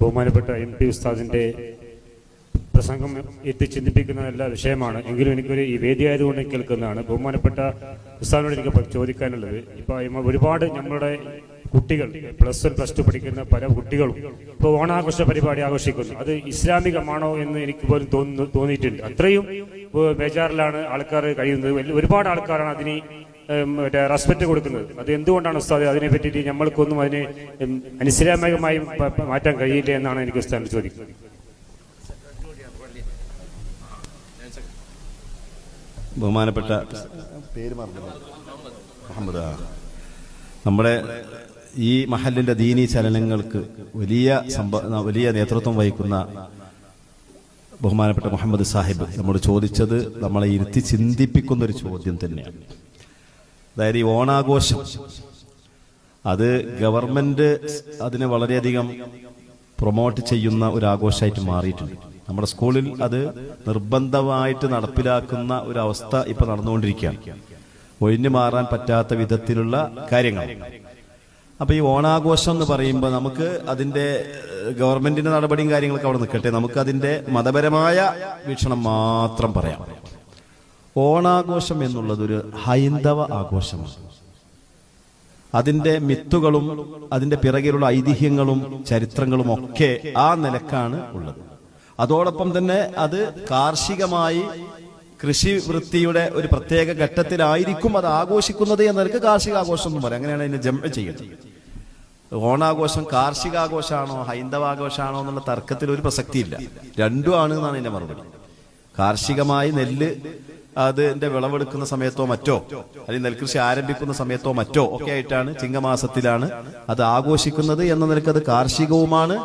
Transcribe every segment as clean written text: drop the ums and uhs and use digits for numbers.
ബഹുമാനപ്പെട്ട MP ഉസ്താദിൻ്റെ പ്രസംഗം ചിന്തിപ്പിക്കുന്ന എല്ലാ വിഷയമാണ്. എങ്കിലും എനിക്കൊരു ഈ വേദിയായതുകൊണ്ട് കേൾക്കുന്നതാണ്. ബഹുമാനപ്പെട്ട ഉസ്താദിനോട് എനിക്ക് ചോദിക്കാനുള്ളത്, ഇപ്പോൾ ഒരുപാട് നമ്മളുടെ കുട്ടികൾ +1 +2 പഠിക്കുന്ന പല കുട്ടികളും ഇപ്പോൾ ഓണാഘോഷ പരിപാടി ആഘോഷിക്കുന്നു. അത് ഇസ്ലാമികമാണോ എന്ന് എനിക്ക് പോലും തോന്നിയിട്ടുണ്ട്. അത്രയും ബേജാറിലാണ് ആൾക്കാർ കഴിയുന്നത്. ഒരുപാട് ആൾക്കാരാണ് അതിന് റെസ്പെക്ട് കൊടുക്കുന്നത്. അത് എന്തുകൊണ്ടാണ് ഉസ്താദ്? അതിനെ പറ്റിയിട്ട് നമ്മൾക്കൊന്നും അതിനെ അനിസ്ലാമികമായി മാറ്റാൻ കഴിയില്ല എന്നാണ് എനിക്ക് ഉസ്താദിനോട് ചോദിക്കുന്നത്. ബഹുമാനപ്പെട്ട പേര് മുഹമ്മദ്, നമ്മുടെ ഈ മഹലിന്റെ ദീനീ ചലനങ്ങൾക്ക് വലിയ നേതൃത്വം വഹിക്കുന്ന ബഹുമാനപ്പെട്ട മുഹമ്മദ് സാഹിബ് നമ്മോട് ചോദിച്ചത് നമ്മളെ ഇരുത്തി ചിന്തിപ്പിക്കുന്ന ഒരു ചോദ്യം തന്നെയാണ്. അതായത് ഈ ഓണാഘോഷം അത് ഗവൺമെന്റ് അതിനെ വളരെയധികം പ്രൊമോട്ട് ചെയ്യുന്ന ഒരു ആഘോഷമായിട്ട് മാറിയിട്ടുണ്ട്. നമ്മുടെ സ്കൂളിൽ അത് നിർബന്ധമായിട്ട് നടപ്പിലാക്കുന്ന ഒരു അവസ്ഥ ഇപ്പൊ നടന്നുകൊണ്ടിരിക്കുകയാണ്. ഒഴിഞ്ഞു മാറാൻ പറ്റാത്ത വിധത്തിലുള്ള കാര്യങ്ങൾ. അപ്പൊ ഈ ഓണാഘോഷം എന്ന് പറയുമ്പോൾ നമുക്ക് അതിന്റെ ഗവൺമെന്റിന്റെ നടപടിയും കാര്യങ്ങളൊക്കെ അവിടെ നിൽക്കട്ടെ, നമുക്ക് അതിന്റെ മതപരമായ വീക്ഷണം മാത്രം പറയാം. ഓണാഘോഷം എന്നുള്ളത് ഒരു ഹൈന്ദവ ആഘോഷമാണ്. അതിന്റെ മിത്തുകളും അതിന്റെ പിറകിലുള്ള ഐതിഹ്യങ്ങളും ചരിത്രങ്ങളും ഒക്കെ ആ നിലക്കാണ് ഉള്ളത്. അതോടൊപ്പം തന്നെ അത് കാർഷികമായി കൃഷി വൃത്തിയുടെ ഒരു പ്രത്യേക ഘട്ടത്തിലായിരിക്കും അത് ആഘോഷിക്കുന്നത് എന്നൊക്കെ കാർഷിക ആഘോഷം എന്ന് പറയും. അങ്ങനെയാണ് അതിനെ ജമ ചെയ്യുന്നത്. ഓണാഘോഷം കാർഷികാഘോഷമാണോ ഹൈന്ദവാഘോഷമാണോ എന്നുള്ള തർക്കത്തിൽ ഒരു പ്രസക്തിയില്ല. രണ്ടും ആണ് എന്നാണ് എന്റെ മറുപടി. കാർഷികമായി നെല്ല് അതിന്റെ വിളവെടുക്കുന്ന സമയത്തോ മറ്റോ അല്ലെങ്കിൽ നെൽകൃഷി ആരംഭിക്കുന്ന സമയത്തോ മറ്റോ ഒക്കെ ആയിട്ടാണ് ചിങ്ങമാസത്തിലാണ് അത് ആഘോഷിക്കുന്നത് എന്ന നിലക്ക് അത് കാർഷികവുമാണ്.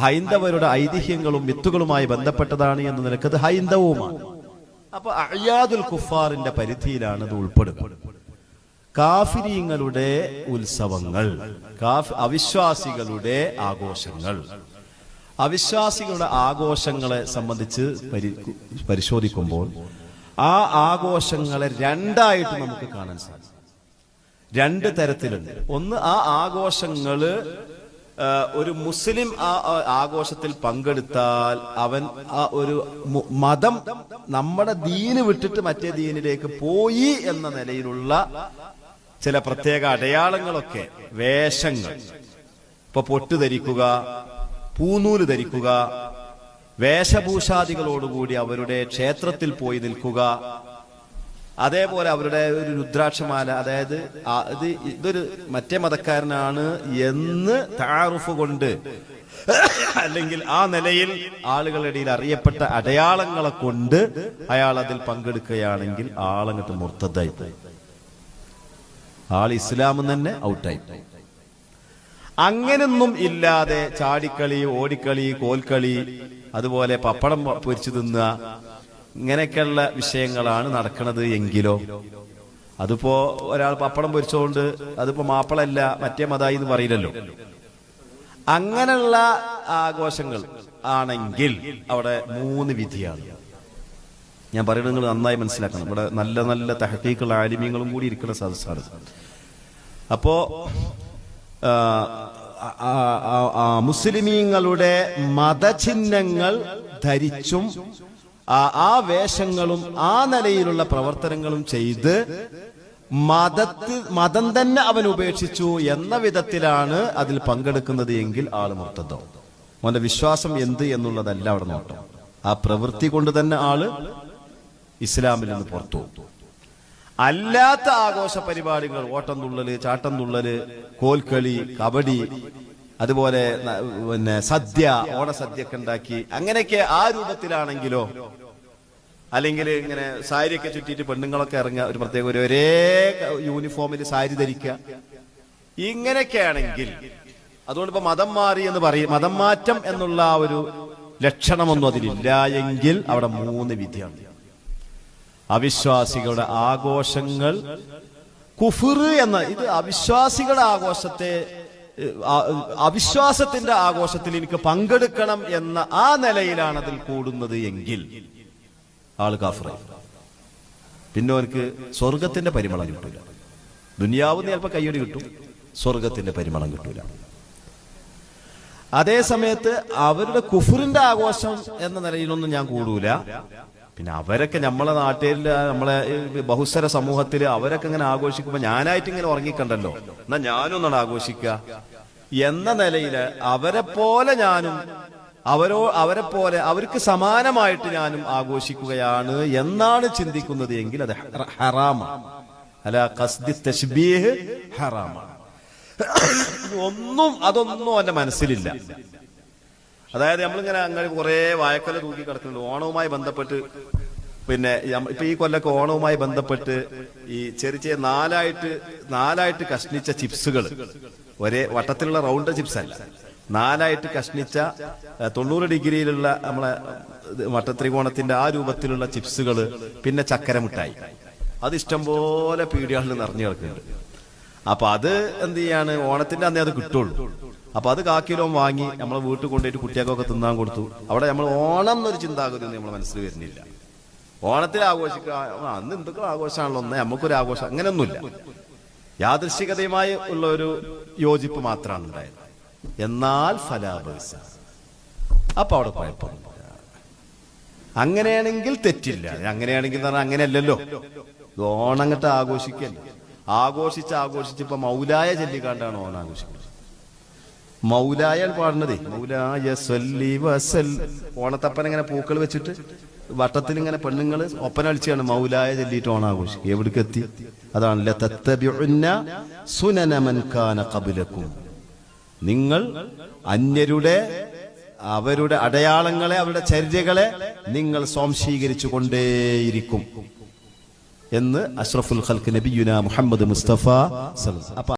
ഹൈന്ദവരുടെ ഐതിഹ്യങ്ങളും മിത്തുകളുമായി ബന്ധപ്പെട്ടതാണ് എന്ന നിലക്ക് അത് ഹൈന്ദവവുമാണ്. അപ്പൊ അയ്യാദുൽ കുഫാറിന്റെ പരിധിയിലാണ് ഇത് ഉൾപ്പെടുക. കാഫിരീങ്ങളുടെ ഉത്സവങ്ങൾ, അവിശ്വാസികളുടെ ആഘോഷങ്ങൾ, അവിശ്വാസികളുടെ ആഘോഷങ്ങളെ സംബന്ധിച്ച് പരിശോധിക്കുമ്പോൾ ആ ആഘോഷങ്ങളെ രണ്ടായിട്ട് നമുക്ക് കാണാൻ സാധിക്കും. രണ്ട് തരത്തിലുണ്ട്. ഒന്ന്, ആ ആഘോഷങ്ങള് ഒരു മുസ്ലിം ആ ആഘോഷത്തിൽ പങ്കെടുത്താൽ അവൻ ആ ഒരു മതം നമ്മുടെ ദീന് വിട്ടിട്ട് മറ്റേ ദീനിലേക്ക് പോയി എന്ന നിലയിലുള്ള ചില പ്രത്യേക അടയാളങ്ങളൊക്കെ, വേഷങ്ങൾ, ഇപ്പൊ പൊട്ട് ധരിക്കുക, പൂനൂല് ധരിക്കുക, വേഷഭൂഷാദികളോടുകൂടി അവരുടെ ക്ഷേത്രത്തിൽ പോയി നിൽക്കുക, അതേപോലെ അവരുടെ ഒരു രുദ്രാക്ഷമാല, അതായത് ഇതൊരു മറ്റേ മതക്കാരനാണ് എന്ന് താറുഫ് കൊണ്ട് അല്ലെങ്കിൽ ആ നിലയിൽ ആളുകളുടെ ഇടയിൽ അറിയപ്പെട്ട അടയാളങ്ങളെ കൊണ്ട് അയാൾ അതിൽ പങ്കെടുക്കുകയാണെങ്കിൽ ആളങ്ങട്ട് മുർത്തദ്ദായി പോയി, ആൾ ഇസ്ലാം തന്നെ ഔട്ടായി പോയി. അങ്ങനൊന്നും ഇല്ലാതെ ചാടിക്കളി, ഓടിക്കളി, കോൽക്കളി, അതുപോലെ പപ്പടം പൊരിച്ചു തിന്നുക, ഇങ്ങനെയൊക്കെയുള്ള വിഷയങ്ങളാണ് നടക്കുന്നത് എങ്കിലോ, അതിപ്പോ ഒരാൾ പപ്പടം പൊരിച്ചുകൊണ്ട് അതിപ്പോ മാപ്പിളല്ല മറ്റേ മതായി എന്ന് പറയില്ലല്ലോ. അങ്ങനെയുള്ള ആഘോഷങ്ങൾ ആണെങ്കിൽ അവിടെ 3 വിധിയാണ്. ഞാൻ പറയുന്നത് നിങ്ങൾ നന്നായി മനസ്സിലാക്കണം. ഇവിടെ നല്ല നല്ല തഹ്ഖീഖുൽ ആലിമീങ്ങളും കൂടി ഇരിക്കുന്ന സദസ്സാണ്. അപ്പോ മുസ്ലിമീങ്ങളുടെ മതചിഹ്നങ്ങൾ ധരിച്ചും ആ വേഷങ്ങളും ആ നിലയിലുള്ള പ്രവർത്തനങ്ങളും ചെയ്ത് മതം തന്നെ അവൻ ഉപേക്ഷിച്ചു എന്ന വിധത്തിലാണ് അതിൽ പങ്കെടുക്കുന്നത് എങ്കിൽ ആള് മുർത്തദ്ദാവും. അവന്റെ വിശ്വാസം എന്ത് എന്നുള്ളതല്ല അവിടെ നോട്ടം. ആ പ്രവൃത്തി കൊണ്ട് തന്നെ ആള് ഇസ്ലാമിൽ നിന്ന് പുറത്തു പോകും. അല്ലാത്ത ആഘോഷ പരിപാടികൾ, ഓട്ടം തുള്ളല്, ചാട്ടം തുള്ളല്, കോൽക്കളി, കബഡി, അതുപോലെ പിന്നെ സദ്യ, ഓണസദ്യയൊക്കെ ഉണ്ടാക്കി അങ്ങനെയൊക്കെ ആ രൂപത്തിലാണെങ്കിലോ, അല്ലെങ്കിൽ ഇങ്ങനെ സാരിയൊക്കെ ചുറ്റിയിട്ട് പെണ്ണുങ്ങളൊക്കെ ഇറങ്ങുക, ഒരു പ്രത്യേക ഒരേ യൂണിഫോമിൽ സാരി ധരിക്കുക, ഇങ്ങനെയൊക്കെയാണെങ്കിൽ അതുകൊണ്ട് ഇപ്പൊ മതം മാറി എന്ന് പറയും. മതം മാറ്റം എന്നുള്ള ആ ഒരു ലക്ഷണമൊന്നും അതിലില്ല എങ്കിൽ അവിടെ 3 വിധിയാണ്. അവിശ്വാസികളുടെ ആഘോഷങ്ങൾ കുഫ്ർ എന്ന ഇത് അവിശ്വാസികളുടെ ആഘോഷത്തെ, അവിശ്വാസത്തിന്റെ ആഘോഷത്തിൽ എനിക്ക് പങ്കെടുക്കണം എന്ന ആ നിലയിലാണ് അതിൽ കൂടുന്നത് എങ്കിൽ ആള് കാഫിറായി. പിന്നെ അവർക്ക് സ്വർഗത്തിന്റെ പരിമളം കിട്ടൂല. ദുനിയാവുന്ന ചിലപ്പോ കയ്യടി കിട്ടും, സ്വർഗത്തിന്റെ പരിമളം കിട്ടൂല. അതേ സമയത്ത് അവരുടെ കുഫറിന്റെ ആഘോഷം എന്ന നിലയിലൊന്നും ഞാൻ കൂടൂല. പിന്നെ അവരൊക്കെ നമ്മളെ നാട്ടിൽ, നമ്മളെ ബഹുസ്വര സമൂഹത്തിൽ അവരൊക്കെ ഇങ്ങനെ ആഘോഷിക്കുമ്പോ ഞാനായിട്ട് ഇങ്ങനെ ഉറങ്ങിക്കണ്ടല്ലോ, എന്നാ ഞാനും ഒന്നാണ് ആഘോഷിക്കുക എന്ന നിലയില് അവരെ പോലെ ഞാനും അവരെ പോലെ അവർക്ക് സമാനമായിട്ട് ഞാനും ആഘോഷിക്കുകയാണ് എന്നാണ് ചിന്തിക്കുന്നത് എങ്കിൽ അത് ഹറാമാണ്. അല ഖസ്ദി തശ്ബീഹ് ഹറാമാണ്. അതൊന്നും അവന്റെ മനസ്സിലില്ല. അതായത് നമ്മളിങ്ങനെ അങ്ങനെ കുറെ വായക്കൊല തൂക്കി കിടക്കുന്നുണ്ട് ഓണവുമായി ബന്ധപ്പെട്ട്. പിന്നെ ഇപ്പൊ ഈ കൊല്ലൊക്കെ ഓണവുമായി ബന്ധപ്പെട്ട് ഈ ചെറിയ നാലായിട്ട് കഷ്ണിച്ച ചിപ്സുകൾ, ഒരേ വട്ടത്തിലുള്ള റൗണ്ട് ചിപ്സ് അല്ല, 4ആയിട്ട് കഷ്ണിച്ച 90 ഡിഗ്രിയിലുള്ള നമ്മളെ വട്ടത്രികോണത്തിന്റെ ആ രൂപത്തിലുള്ള ചിപ്സുകൾ, പിന്നെ ചക്കര മിഠായി, അത് ഇഷ്ടംപോലെ പീടികളിൽ നിറഞ്ഞു കിടക്കുന്നുണ്ട്. അപ്പൊ അത് എന്ത് ചെയ്യാണ്, ഓണത്തിന്റെ അന്നേ അത് കിട്ടുള്ളൂ. അപ്പൊ അത് കാക്കിലോ വാങ്ങി നമ്മളെ വീട്ടിൽ കൊണ്ടുപോയിട്ട് കുട്ടികൾക്കൊക്കെ തിന്നാൻ കൊടുത്തു. അവിടെ നമ്മൾ ഓണം എന്നൊരു ചിന്താഗതി ഒന്നും നമ്മളെ മനസ്സിൽ വരുന്നില്ല. ഓണത്തിൽ ആഘോഷിക്കുക, അന്ന് എന്തൊക്കെ ആഘോഷമാണല്ലോ, ഒന്നേ നമുക്കൊരു ആഘോഷം, അങ്ങനെയൊന്നുമില്ല. യാദൃശ്ചികതയുമായി ഉള്ള ഒരു യോജിപ്പ് മാത്രമാണ് ഉണ്ടായത്. എന്നാൽ ഫലാബേസ, അപ്പൊ അവിടെ കുഴപ്പമൊന്നുമില്ല. അങ്ങനെയാണെങ്കിൽ തെറ്റില്ല. അങ്ങനെയാണെങ്കിൽ പറഞ്ഞാൽ അങ്ങനെയല്ലല്ലോ, ഓണങ്ങട്ട് ആഘോഷിക്കല്ലേ. ആഘോഷിച്ചിപ്പോ മൗലായ ചൊല്ലിക്കാണ്ടാണ് ഓണം ആഘോഷിക്കുന്നത്. മൗലായ പാടുന്നതേ മൗലായ സ്വല്ലി വസൽ. ഓണത്തപ്പൻ ഇങ്ങനെ പൂക്കൾ വെച്ചിട്ട് വട്ടത്തിൽ ഇങ്ങനെ പെണ്ണുങ്ങൾ ഒപ്പന കളിച്ചാണ് മൗലായ ചൊല്ലിയിട്ട് ഓണം ആഘോഷിക്കുക. എവിടേക്കെത്തി? അതാണ് തത്തബിഉന്ന സുനന മൻ കാന ഖബ്ലകും. നിങ്ങൾ അവരുടെ അടയാളങ്ങളെ, അവരുടെ ചര്യകളെ നിങ്ങൾ സ്വാംശീകരിച്ചു കൊണ്ടേയിരിക്കും എന്ന് അഷ്റഫുൽ ഖൽഖ് നബിയുന മുഹമ്മദ് മുസ്തഫ സല്ലല്ലാഹു അലൈഹി വസല്ലം.